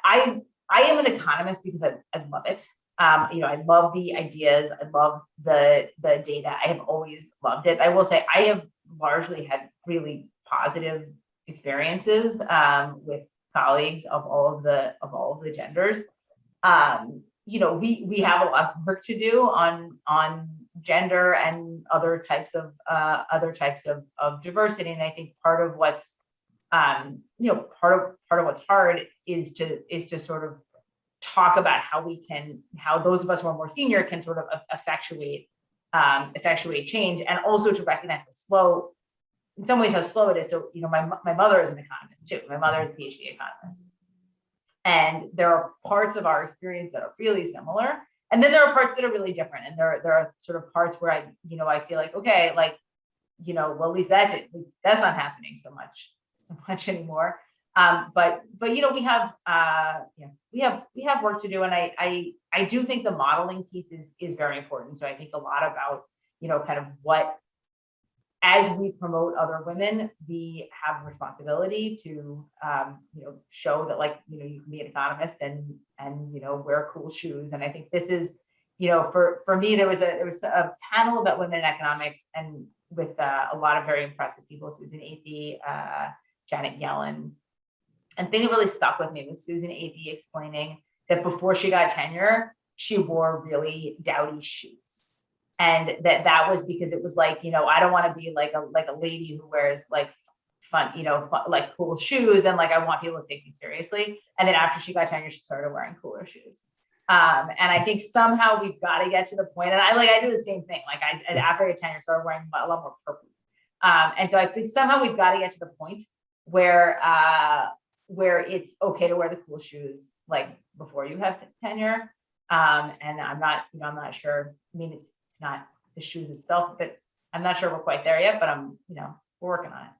I am an economist because I love it. I love the ideas. I love the data. I have always loved it. I will say I have largely had really positive experiences with colleagues of all of the genders. We have a lot of work to do on gender and other types of diversity. And I think part of what's part of what's hard is to sort of talk about how those of us who are more senior can sort of effectuate change, and also to recognize in some ways how slow it is. So, my mother is an economist too. My mother is a PhD economist. And there are parts of our experience that are really similar. And then there are parts that are really different. And there are sort of parts where I feel like, okay, well, at least that's not happening so much anymore. But we have work to do. And I do think the modeling piece is very important. So I think a lot about, kind of what, as we promote other women, we have a responsibility to, show that you can be an economist and wear cool shoes. And I think this is, for me, there was a panel about women in economics, and with a lot of very impressive people, Susan Athey, Janet Yellen. And the thing that really stuck with me was Susan Athey explaining that before she got tenure, she wore really dowdy shoes. And that was because it was I don't want to be like a lady who wears fun, cool shoes. And I want people to take me seriously. And then after she got tenure, she started wearing cooler shoes. And I think somehow we've got to get to the point, and I do the same thing. After I got tenure, started wearing a lot more purple. And so I think somehow we've got to get to the point where it's okay to wear the cool shoes before you have tenure. And I'm not sure. I mean, it's not the shoes itself, but I'm not sure we're quite there yet, but we're working on it.